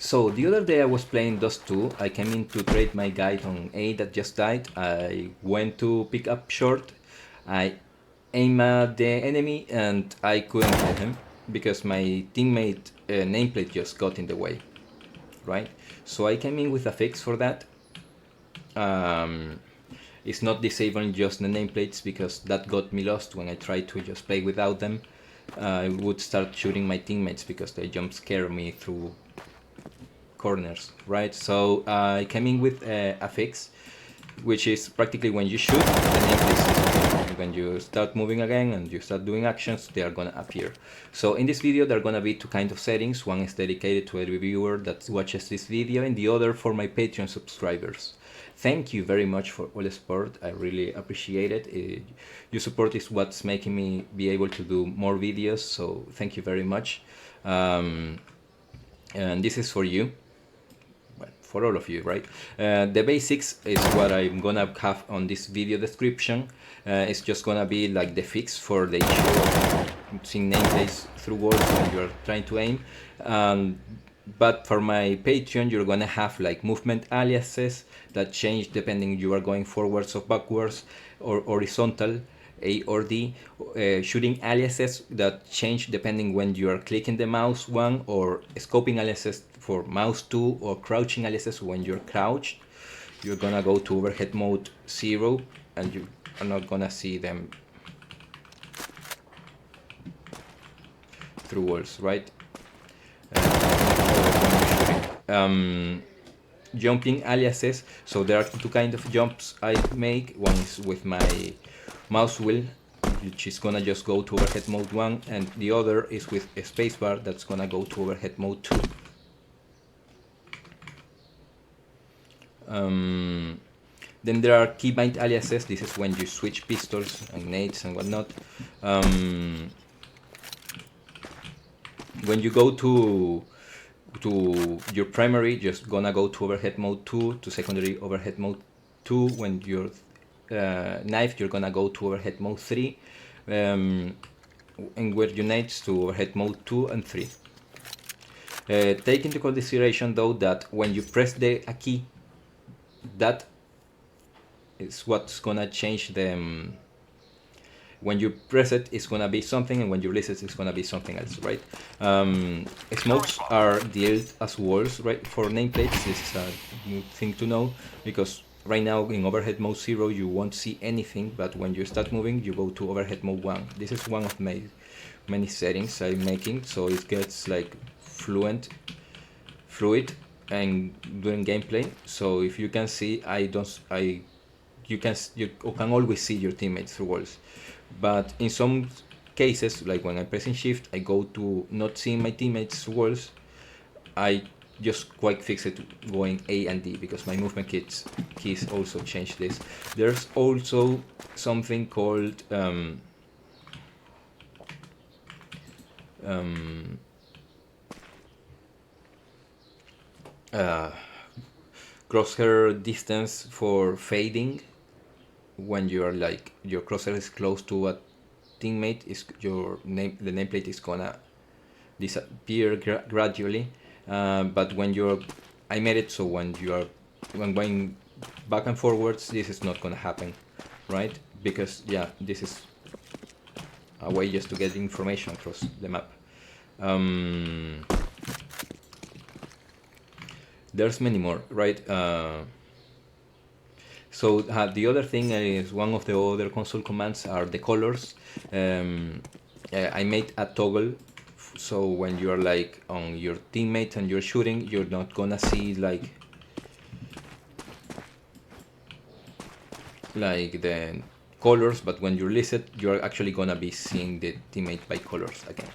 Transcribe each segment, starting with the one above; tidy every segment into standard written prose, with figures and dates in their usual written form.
So the other day I was playing Dust 2. I came in to trade my guide on A that just died. I went to pick up short. I aim at the enemy and I couldn't kill him because my teammate nameplate just got in the way, right? So I came in with a fix for that. It's not disabling just the nameplates because that got me lost when I tried to just play without them. I would start shooting my teammates because they jump scare me through corners, right? So I came in with a fix, which is practically when you shoot, the nameplates disappear. When you start moving again and you start doing actions, they are gonna appear. So in this video, there are gonna be two kind of settings. One is dedicated to every viewer that watches this video, and the other for my Patreon subscribers. Thank you very much for all the support. I really appreciate it. Your support is what's making me be able to do more videos, so thank you very much. And this is for you. Well, for all of you, right? The basics is what I'm gonna have on this video description. It's just gonna be like the fix for the issue of seeing nameplates through walls when you're trying to aim. But for my Patreon, you're gonna have like movement aliases that change depending you are going forwards or backwards or horizontal, A or D, shooting aliases that change depending when you are clicking the mouse 1, or scoping aliases for mouse 2, or crouching aliases when you're crouched. You're gonna go to overhead mode 0 and you are not gonna see them through walls, right? Jumping aliases, so there are two kinds of jumps I make. One is with my mouse wheel, which is gonna just go to overhead mode 1, and the other is with a spacebar that's gonna go to overhead mode 2. Then there are keybind aliases. This is when you switch pistols and nades and whatnot. When you go to your primary, just gonna go to overhead mode 2, to secondary overhead mode 2. When you're knife, you're gonna go to overhead mode 3, and with your nades to overhead mode 2 and 3. Take into consideration though that when you press a key, that is what's gonna change the when you press it, it's gonna be something, and when you release it, it's gonna be something else, right? Smokes are dealt as walls, right? For nameplates, this is a new thing to know, because right now in overhead mode 0 you won't see anything, but when you start moving, you go to overhead mode 1. This is one of my many settings I'm making, so it gets like fluid and doing gameplay. So if you can see, you can always see your teammates through walls. But in some cases, like when I'm pressing shift, I go to not seeing my teammates through walls. I just quite fix it going A and D, because my movement keys also change this. There's also something called crosshair distance for fading. When you are like, your crosshair is close to a teammate, is the nameplate is gonna disappear gradually. But when I made it so when going back and forwards, this is not gonna happen, right? Because yeah, this is a way just to get information across the map. There's many more, right? So the other thing is, one of the other console commands are the colors. I made a toggle, so when you're like on your teammate and you're shooting, you're not gonna see like the colors, but when you release it, you're actually gonna be seeing the teammate by colors again.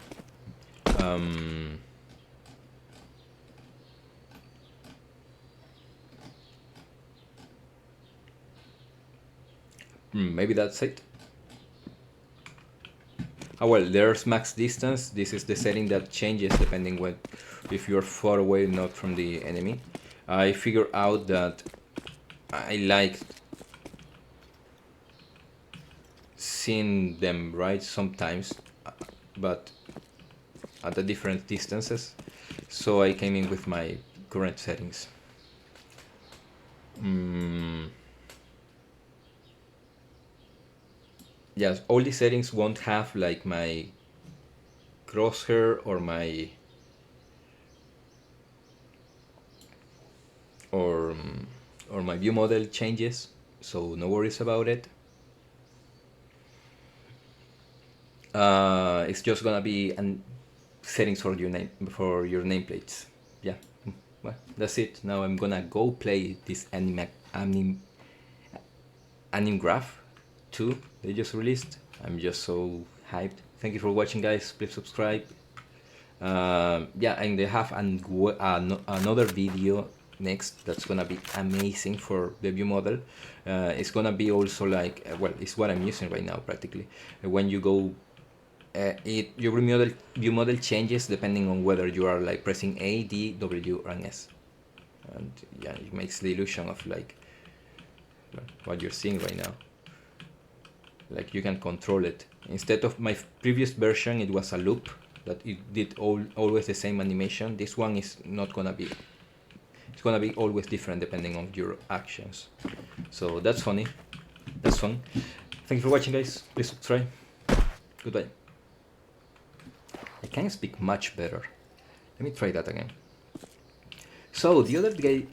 Maybe that's it. Well, there's max distance. This is the setting that changes depending if you're far away, not from the enemy. I figured out that I like seeing them, right, sometimes, but at the different distances. So I came in with my current settings. Yes, all these settings won't have like my crosshair or my or my view model changes, so no worries about it. It's just gonna be an settings for your nameplates. Yeah, well, that's it. Now I'm gonna go play this anim graph 2 they just released. I'm just so hyped. Thank you for watching, guys. Please subscribe. Yeah, and they have another video next that's gonna be amazing for the view model. It's gonna be also like well, it's what I'm using right now practically. When you go your view model changes depending on whether you are like pressing A, D, W, and S, and yeah, it makes the illusion of like what you're seeing right now. Like you can control it. Instead of my previous version, it was a loop that it did always the same animation. This one is not gonna be. It's gonna be always different depending on your actions. So that's funny. That's fun. Thank you for watching, guys. Please subscribe. Goodbye. I can speak much better. Let me try that again. So the other day,